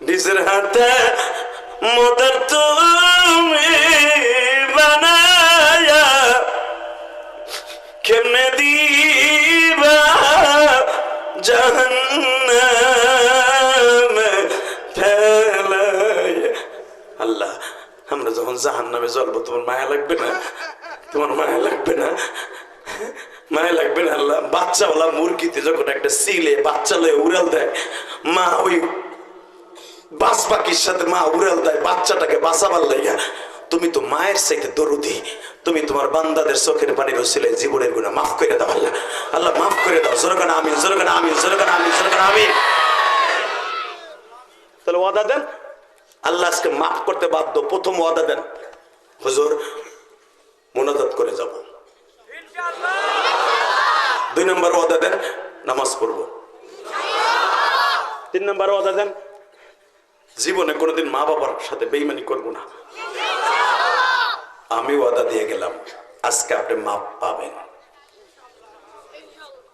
নিজের হাতে মদর তুমি বানায়া কেমনে দিবা জাহান্নামে ফেলায়া। আল্লাহ, আমরা যখন জাহান্নামে জ্বলবো তোমার মায়া লাগবে না? তোমার মায়া লাগবে না? মায়া লাগবে না? আল্লাহ, বাচ্চাওয়ালা মুরগিতে যখন একটা সিলে বাচ্চা লয়ে উড়াল দেয়, মা ওই বাস পাখির সাথে মা উড়াল দেয় বাচ্চাটাকে বাঁচাবার লাইগা। তুমি তো মায়ের চাইতে দরদি, তুমি তোমার বান্দাদের চোখের পানির ওসিলায় জীবনের গুনাহ মাফ করে দাও। আল্লাহ, আল্লাহ মাফ করে দাও। জোরে আমিন, জোরে আমিন, জোরে আমিন, জোরে আমিন। তাহলে ওয়াদা দেন, আল্লাহ আজকে মাফ করতে বাধ্য। প্রথম ওয়াদা দেন, হুজুর মুনাজাত করে যাব। 2 নম্বর ওয়াদা দেন, নামাজ পড়বো। 3 নম্বর ওয়াদা দেন, জীবনে কোনোদিন মা বাবার সাথে বেইমানি করব না। আমি ওয়াদা দিয়ে গেলাম, আজকে আপনি মাপ পাবেন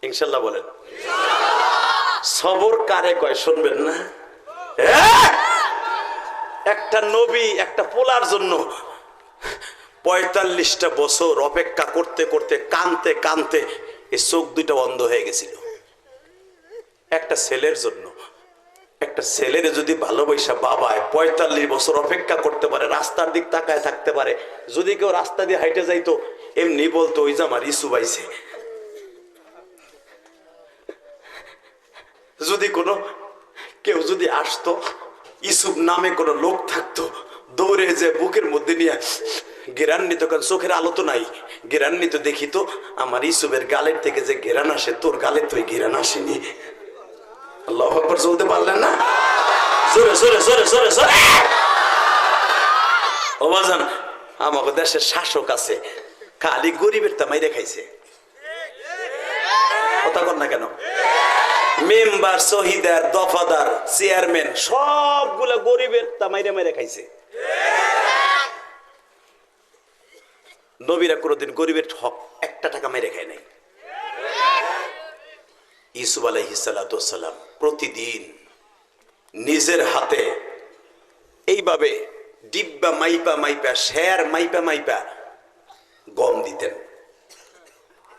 ইনশাল্লাহ। বলেন সবর কারে কয় শুনবেন না? একটা নবী একটা পোলার জন্য 45টা বছর অপেক্ষা করতে করতে কানতে কানতে এই চোখ দুইটা বন্ধ হয়ে গেছিল। একটা ছেলের জন্য, একটা ছেলের যদি ভালোবাসা বাবায় 45 বছর অপেক্ষা করতে পারে, রাস্তার দিক তাকায় থাকতে পারে, যদি কেউ রাস্তা দিয়ে হাইটে যাইতো এমনি বলতো ওই যে আমার ইসু বাইছে। যদি কোনো কেউ যদি আসতো, ইসুফ নামে কোনো লোক থাকতো, দৌড়ে যে বুকের মধ্যে নিয়ে গেরান নিত, কারণ চোখের আলো তো নাই, গেরান নিত, দেখিত আমার ইসুফের গালের থেকে যে গেরান আসে তোর গালে তো গেরান আসেনি। আল্লাহু আকবার চলতে পারলেন না? জোরে জোরে জোরে জোরে জোরে। ও বাজান, আমাকে দেশের শাসক আছে খালি গরিবের তামাইরে খাইছে। কথা কর না কেন? মেম্বার, শহীদার, দফাদার, চেয়ারম্যান সবগুলা গরিবের তামাইরে মেরে খাইছে। নবীরা কোনোদিন গরিবের হক 1 টাকা মেরে খায় নাই। ইউসুফ আলাইহিস সালাতু সালাম প্রতিদিন নিজের হাতে এইভাবে ডিব্বা মাইপা মাইপা, শের মাইপা মাইপা গম দিতেন।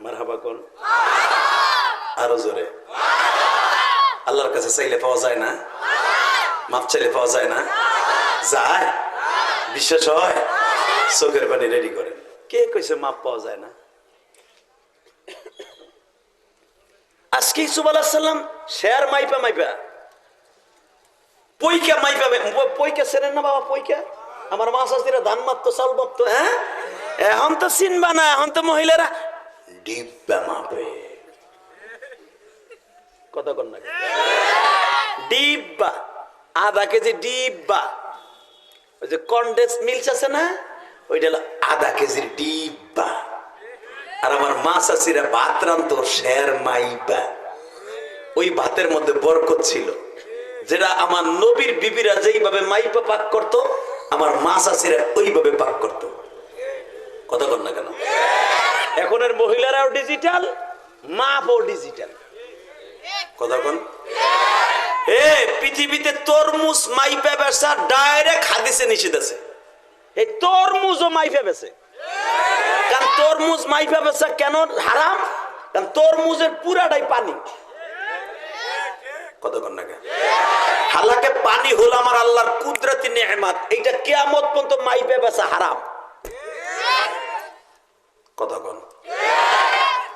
মারহাবা কোন? আরো জোরে। আল্লাহর কাছে চাইলে পাওয়া যায় না? মাপ চাইলে পাওয়া যায় না? যায়? বিশ্বাস হয়? চোখের পানি রেডি করেন। কে কইছে মাপ পাওয়া যায় না? আজকে ইউসুফ আলাইহিস সালাম শের মাইপা মাইপা, পইকা মাইপা, পইকা চেনেন না বাবা? পইকা আমার মা শাশুড়িরা ধান মারতো, চাল মারতো। হ্যাঁ, এখন তো চিনবা না, এখন তো মহিলারা ডিব্বা মাপে। কথা কর না? ডিব্বা, আধা কেজি ডিব্বা। ওই যে কন্ডেন্স মিল্ক আছে না, ওইটা হলো আধা কেজির ডিব্বা। আর আমার মা চাচিরা ভাত রান্তো শের মাইপা। ওই ভাতের মধ্যে বরকত ছিল, যেটা আমার নবীর বিবিরা যেইভাবে মাইপা পাক করতো, আমার মা চাচিরা ওইভাবে পাক করতো। কথা কর না কেন? এখনের মহিলারাও ডিজিটাল, মাপও ডিজিটাল। কথা কোন? পৃথিবীতে তরমুজ মাইপা বেচা ডাইরেক্ট হাদিসে নিষেধ আছে। এই তরমুজও মাইপা বেচে। কারণ তরমুজ মাইপা বেচা কেন হারাম? কারণ তরমুজের পুরাটাই পানি। কথা কোন না? হালাকে পানি হলো আমার আল্লাহর কুদরতি নেয়ামত, এইটা কিয়ামত পর্যন্ত মাইপা বেচা হারাম। কথা কোন?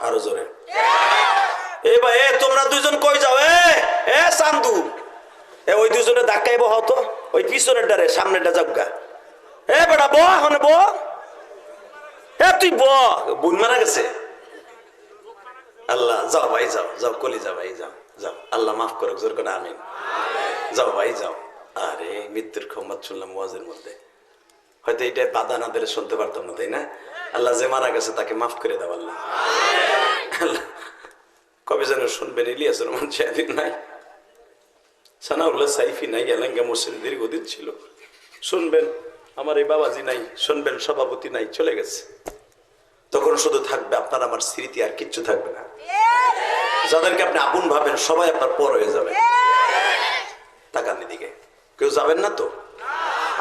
আরো জোরে। এ ভাই, তোমরা দুইজন কই যাও? এ চান্দু, ওই দুজনে ধাক্কাই বহ তো, ওই পিছনের ডারে সামনেটা যাবগা। বেটা ব, এখন ব। তুই ব, বুন মারা গেছে। আল্লাহ, যাও ভাই যাও, যাও কলি যাও ভাই, যাও যাও, আল্লাহ মাফ করুক। জোর করে আমিন। যাও ভাই যাও। আরে মৃত্যুর ক্ষমতা শুনলাম ওয়াজের মধ্যে, হয়তো এটা বাধা না দিলে শুনতে পারতাম না, তাই না? আল্লাহ যে মারা গেছে তাকে মাফ করে দাও আল্লাহ। আল্লাহ কবে যেন শুনবেন, ইলিয়াসের রহমান সেদিন নাই, সানাউল্লাহ সাইফি নাই, এলাঙ্গা মসজিদ দীর্ঘদিন ছিল। শুনবেন আমার এই বাবাজি নাই, শুনবেন সভাপতি নাই, চলে গেছে। তখন শুধু থাকবে আপনার আমার স্মৃতি, আর কিচ্ছু থাকবে না। যাদেরকে আপনি আপন ভাবেন সবাই আপনার পর হয়ে যাবে। তাকান এদিকে, কেউ কেউ যাবেন না তো?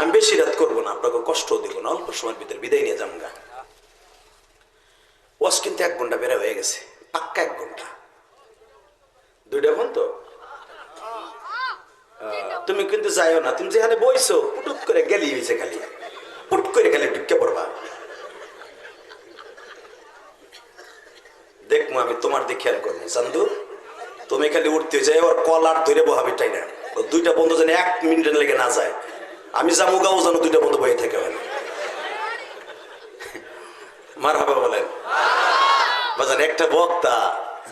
আমি বেশি রাত করবো না, আপনাকে কষ্ট দিব না, অল্প সময়ের ভিতরে বিদায় নিয়ে যাবো গা। ওয়াজ কিন্তু 1 ঘন্টা বেড়ে হয়ে গেছে, পাক্কা 1 ঘন্টা। 2টা ফোন তো তুমি কিন্তু যাইও না, তুমি যেখানে বইছো পুটুট করে গেলি হয়েছে, খালি পুট করে খালি ঢুকে পড়বা। দেখবো আমি তোমার দিকে খেয়াল করবো চান্দু, তুমি খালি উঠতে যাই ওর কলার ধরে বহাবি টাই না, 2টা বন্ধু যেন 1 মিনিটের লেগে না যায়। আমি যাবো গাও যেন 2টা বন্ধু বয়ে থাকে। মার হাবা বলেন বাজান। একটা বক্তা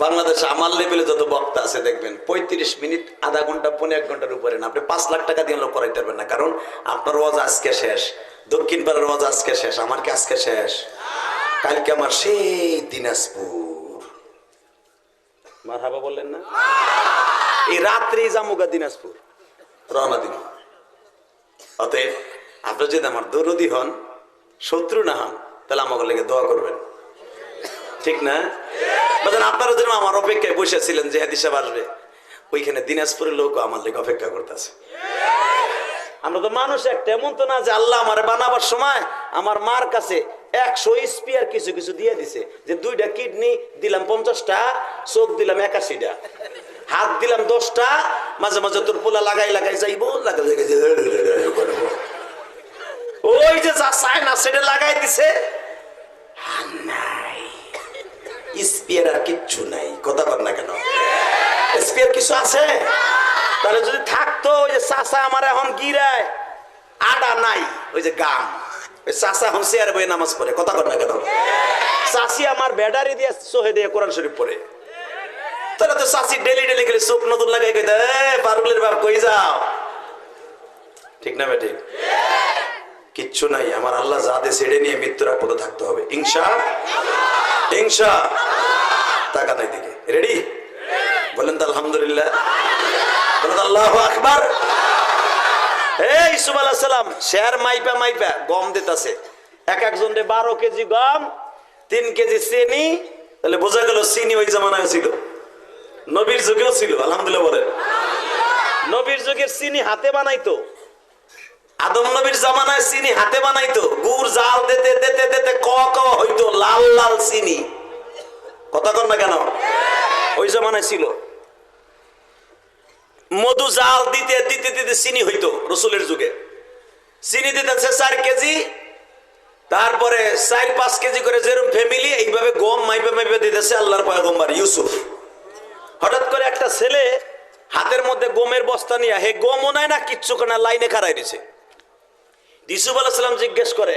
বাংলাদেশে আমার লেভেলে যত বক্তা আছে দেখবেন 35 মিনিট, আধা ঘন্টা, 1.5 ঘন্টার উপরে না। আপনি 5 লাখ টাকা দিয়ে করাইতে পারবেন না, কারণ আপনার ওয়াজ আজকে শেষ, দক্ষিণ পাড়ার ওয়াজ আজকে শেষ, আমার কি আজকে শেষ? কালকে আমার সেই দিনাজপুর। মার হাবা বললেন না? এই রাত্রে জামুগা দিনাজপুর রওনা দিন। অতএব আপনার যদি আমার দরদি হন, শত্রু না হন, তাহলে আমাকে লেগে দোয়া করবেন, ঠিক না? আপনারা যেন আমার অপেক্ষায় বসেছিলেন যে হাদিস সাহেব আসবে, ওইখানে দিনাজপুরের লোক আমার লেগে অপেক্ষা করতেছে। আমরা তো মানুষ একটা, এমন তো না যে আল্লাহ আমার বানাবার সময় আমার মার কাছে 100 স্পিয়ার কিছু কিছু দিয়ে দিছে, যে 2টা কিডনি দিলাম 50টা, চোখ দিলাম 81টা, হাত দিলাম 10টা, মাঝে মাঝে তোর পোলা লাগাই লাগাই যাইব, ওই যে যা চায় না সেটা লাগাই দিছে। স্পিয়ার আর কিচ্ছু নাই, কথা বল না কেন? স্পিয়ার কিছু আছে? তাহলে যদি থাকতো, ওই যে চাষা আমার এখন গিরায় আডা নাই, ওই যে গাম, ওই চাষা এখন চেয়ার বয়ে নামাজ পড়ে, কথা বল না কেন? চাষি আমার ব্যাটারি দিয়ে চোহে দিয়ে কোরআন শরীফ পড়ে, তাহলে তো চাষি ডেলি ডেলি গেলে চোখ নতুন লাগাই কই দেয় পারুলের বাপ কই যাও, ঠিক না বেঠিক? কিচ্ছু নাই, আমার আল্লাহ যা দে ছেড়ে নিয়ে মৃত্যুর পথে থাকতে হবে, ইনশা ইনশা। টাকা নাই দিকে রেডি বলেন তো আলহামদুলিল্লাহ, বলেন আল্লাহু আকবার। এই ইউসুফ আলাইহিস সালাম শেয়ার মাইপা মাইপা গম দিতেছে, একজন 12 কেজি গম, 3 কেজি চিনি, তাহলে বোঝা গেল চিনি ওই জামানায় ছিল, নবীর যুগেও ছিল। আলহামদুলিল্লাহ বলেন। নবীর যুগের চিনি হাতে বানাইতো, আদম নবীর জামানায় চিনি হাতে বানাইতো, গুড় জাল দিতে দিতে দিতে ক ক হইতো লাল লাল চিনি, কথা কর না কেন? ওই জামানায় ছিল। মধু জাল দিতে দিতে দিতে চিনি হইতো রসুলের যুগে। চিনি দিতেছে 4 কেজি, তারপরে 4-5 কেজি করে যেরকম ফ্যামিলি, এইভাবে গম মাইপে মাইপে দিতেছে আল্লাহর পয়গম্বর ইউসুফ। হঠাৎ করে একটা ছেলে হাতের মধ্যে গমের বস্তা নিয়ে, হে গমও নাই না কিচ্ছু না, লাইনে খাড়াই দিছে। ইউসুফ আলাইহিস সালাম জিজ্ঞেস করে,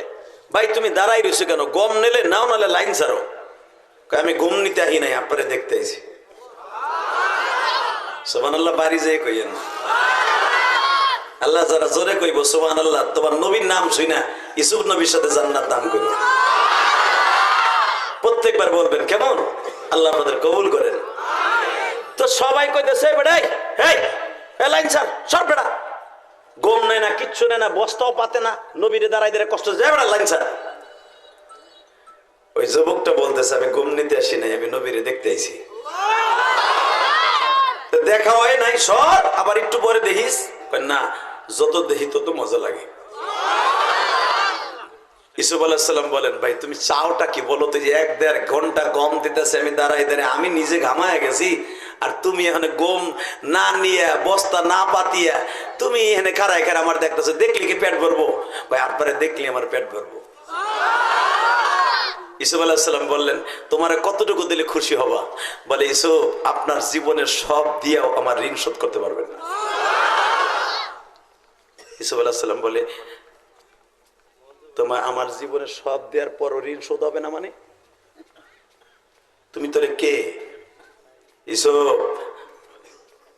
ভাই তুমি দাঁড়াই রয়েছো কেন, গম নিলে নাও, নালে লাইন ছাড়ো। আমি গম নিতে আহি নাই, আপনারে দেখতে আইছি। সুবহানাল্লাহ, বাড়ি যেয়ে কইেন আল্লাহ যারা জোরে কইব সুবহানাল্লাহ, তোমার নবীর নাম শুই না ইউসুফ নবীর সাথে জান্নাত দান করব। প্রত্যেকবার বলবেন কেমন? আল্লাহ আপনাদের কবুল করেন। তো সবাই কইতেছে বেটাই, এই লাইন ছাড়, সর বেটা, গম নেয় না, কিচ্ছু নেয় না, বস্তাও পাতে না, নবীরে দাঁড়াই দাঁড়াই কষ্ট যায়, বেটা লাইন ছাড়। ওই যুবকটা বলতেছে, আমি গম নিতে আসি নাই, আমি নবীরে দেখতে আইছি। দেখা হয় নাই, সর, আবার একটু পরে দেখিস, না যত দেখি তত মজা লাগে। ইউসুফ আলাইহিস সালাম বলেন, ভাই তুমি চাওটা কি বলো তো, যে 1-1.5 ঘন্টা গম দিতেছে, আমি দাঁড়াই দাঁড়াই আমি নিজে ঘামায় গেছি, আর তুমি এখানে গম না নিয়ে বস্তা না পাতিয়া তুমি এখানে খাড়ায় খাড়া আমার দেখতেছো, দেখলি কি পেট ভরবো? ভাই আপনারে দেখলি আমার পেট ভরবো। ইউসুফ আলাইহিস সালাম বললেন, তোমারে কতটুকু দিলে খুশি হবা? বলে, ইউসুফ আপনার জীবনের সব দিয়েও আমার ঋণ শোধ করতে পারবেন না। ইউসুফ আলাইহিস সালাম বলে, তোমার আমার জীবনের সব দেওয়ার পরও ঋণ শোধ হবে না মানে? তুমি তোরে কে? ইউসুফ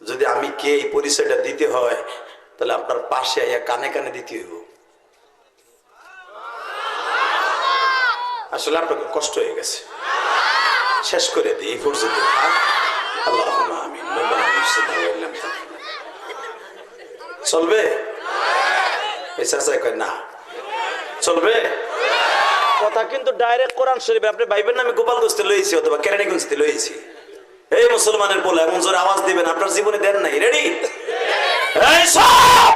যদি আমি কে এই পরিচয়টা দিতে হয়, তাহলে আপনার পাশে আইয়া কানে কানে দিতে হইব। আসলে আপনাকে কষ্ট হয়ে গেছে, শেষ করে দিই এই পর্যন্ত। আল্লাহুম্মা আমিন। চলবে? না চলবে কথা কিন্তু ডাইরেক্ট কোরআন শরীফ। আপনি ভাইবেন না আমি গোপালগঞ্জতে লইছি অথবা কেরানীগঞ্জতে লইছি। এই মুসলমানের বলে এমন জোরে আওয়াজ দিবেন আপনার জীবনে দেন নাই। রেডি? এই সব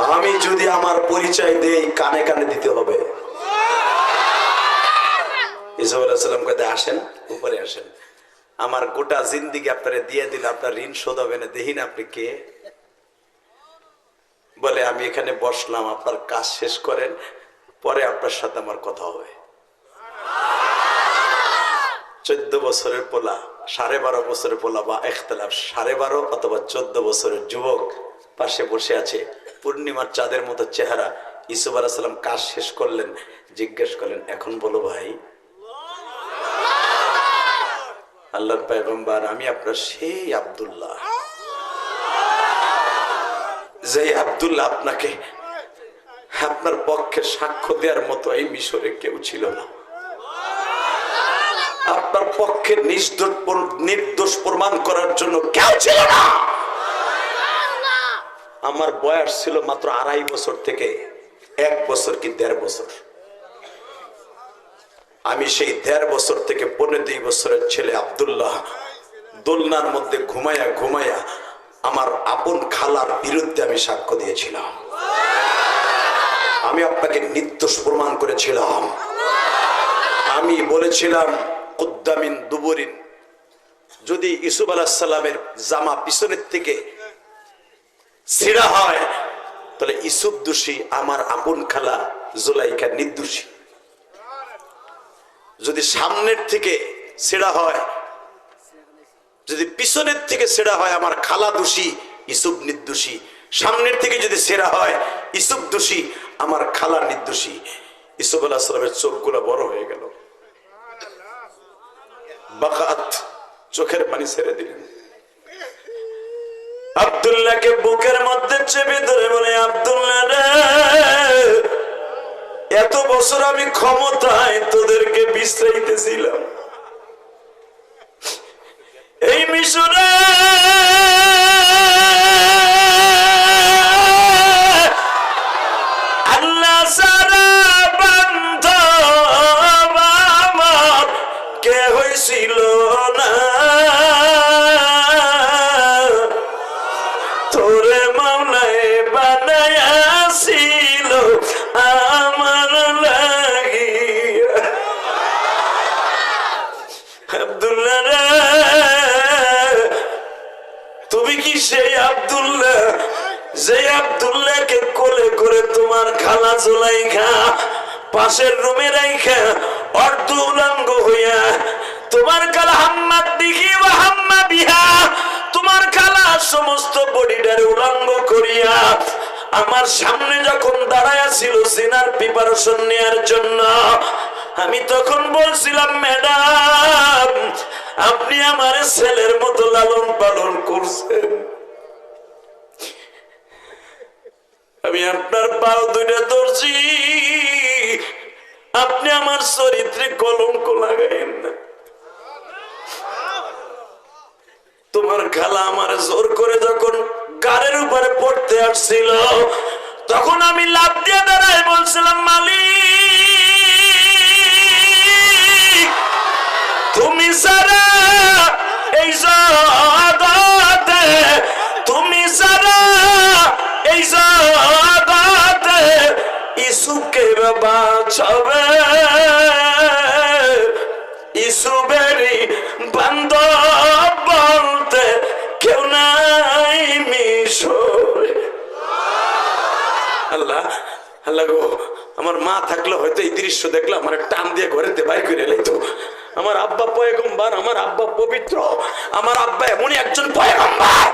আমি যদি আমার পরিচয় দেই কানে কানে দিতে হবে। ইসা আলাইহিস সালাম কইতে আসেন উপরে আসেন, আমার গোটা জিন্দেগি আপনারে দিয়ে দিলে আপনার ঋণ শোধ হবে না, দেখি না আপনি কে। বলে আমি এখানে বসলাম, আপনার কাজ শেষ করেন, পরে আপনার সাথে আমার কথা হবে। 14 বছরের পোলা, 12.5 বছরের পোলা বা ইখতিলাফ 12.5 অথবা 14 বছরের যুবক পাশে বসে আছে, পূর্ণিমার চাঁদের মতো চেহারা। ইউসুফ আলাইহিস সালাম কাজ শেষ করলেন, জিজ্ঞেস করলেন এখন বলো ভাই। আল্লাহর পয়গম্বর আমি আপনার সেই আব্দুল্লাহ, যে আব্দুল্লাহ আপনাকে আপনার পক্ষে সাক্ষ্য দেওয়ার মতো এই মিশরে কেউ ছিল না, আপনার পক্ষে নির্দোষ প্রমাণ করার জন্য কেউ ছিল না। আমার বয়স ছিল মাত্র 2.5 বছর থেকে 1 বছর কি 1.5 বছর। আমি সেই 1.5 বছর থেকে 15 বছরের ছেলে আব্দুল্লাহ দোলনার মধ্যে ঘুমায়া ঘুমায়া আমার আপন খালার বিরুদ্ধে আমি সাক্ষ্য দিয়েছিলাম। আমি আপনাকে নির্দোষ প্রমাণ করেছিলাম। আমি বলেছিলাম কুদ্দামিন দুবুরিন, যদি ইউসুফ আলাইহিস সালামের জামা পিছনের থেকে ছিঁড়া হয় তাহলে ইউসুফ দোষী, আমার আপন খালা জুলাইখা নির্দোষী। যদি সামনের থেকে ছেঁড়া হয়, যদি পিছনের থেকে ছেঁড়া হয় আমার খালা দোষী, ইউসুফ নির্দোষী। সামনের থেকে যদি ছেঁড়া হয় ইউসুফ দোষী, আমার খালা নির্দোষী। ইউসুফ আলাইহিস সালামের চোখগুলো বড় হয়ে গেল, বাকাত চোখের পানি ছেড়ে দিলেন। আব্দুল্লাহকে বুকের মধ্যে চেপে ধরে বলে, আব্দুল্লাহ রে, এত বছর আমি ক্ষমতায় তোদেরকে বিশ্রাইতেছিলাম, এই মিশরে আল্লাহ সারা বান্ধব আমার কে হয়েছিল না, তোরে মাওলায় বানায়াছিল আমার লাগিয়া। আব্দুল্লাহ রে, তুমি কি সেই আব্দুল্লাহ যে আব্দুল্লাহকে কোলে করে তোমার খালা জুলাইখা পাশের রুমে রাইখা অর্ধ উলঙ্গ হইয়া তোমার খালা হাম্মাদ দিঘি বা হাম্মা বিহা, তোমার খালা সমস্ত বডিটারে উলঙ্গ করিয়া আমার সামনে যখন দাঁড়ায়া ছিল সিনার প্রিপারেশন নেওয়ার জন্য, আমি তখন বলছিলাম ম্যাডাম আপনি আমার ছেলের মতো লালন পালন করছেন, আমি আপনার পাও দুইটা ধরছি, আপনি আমার চরিত্রে কলঙ্ক লাগাইন না। তোমার খালা আমার জোর করে যখন গাড়ির উপরে পড়তে আসছিল তখন আমি লাফ দিয়ে দাঁড়ায় বলছিলাম, মালিক তুমি সারা এই জগতে, তুমি সারা এই জগতে ইসুকে বাঁচাবে, ইসুবেরই বান্ধব বলতে কেউ নাই মিশরে। আল্লাহ আল্লাহ গো, আমার মা থাকলে হয়তো এই দৃশ্য দেখলে আমার টান দিয়ে ঘরেতে বাইর করে লাইতো। আমার আব্বা পয়গম্বর, আমার আব্বা পবিত্র, আমার আব্বা এমনই একজন পয়গম্বর,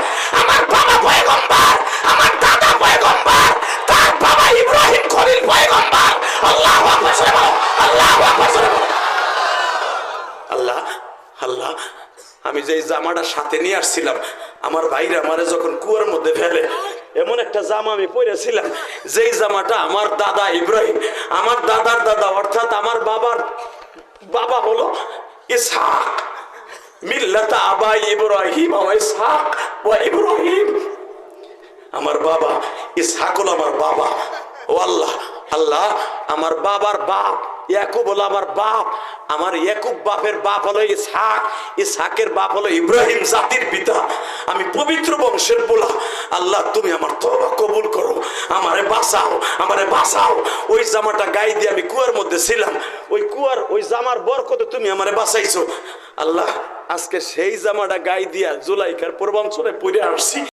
আমার বাবা পয়গম্বর, আমার দাদা পয়গম্বর, তার বাবা ইব্রাহিম খলিল পয়গম্বর। আল্লাহু আকবার, আল্লাহু আকবার। আল্লাহ আল্লাহ, আমি যে জামাটা সাথে নিয়ে আসছিলাম আমার ভাইরা আমারে যখন কুয়ার মধ্যে ফেলে, এমন একটা জামা আমি পরেছিলাম যেই জামাটা আমার দাদা ইব্রাহিম, আমার দাদার দাদা অর্থাৎ আমার বাবার বাবা হলো ইসহাক, মিল্লাতা আবাই ইব্রাহিম ওয়া ইসহাক ওয়া ইব্রাহিম। আমার বাবা ইসহাক হলো আমার বাবা। ও আল্লাহ আল্লাহ, আমার বাবার বাপ ইয়াকুব হলো আমার বাপ, আমার ইয়াকুব বাপের বাপ হলো ইসহাক, ইসহাকের বাপ হলো ইব্রাহিম, জাতির পিতা। আমি পবিত্র বংশের পোলা। আল্লাহ তুমি আমার তওবা কবুল করো, আমারে বাঁচাও, আমারে বাঁচাও। ওই জামাটা গায়ে দিয়ে আমি কুয়ার মধ্যে ছিলাম, ওই জামার বরকতে তুমি আমারে বাঁচাইছো। আল্লাহ আজকে সেই জামাটা গায়ে দিয়া জুলাইখার পূর্বাঞ্চলে পড়ে আসছি।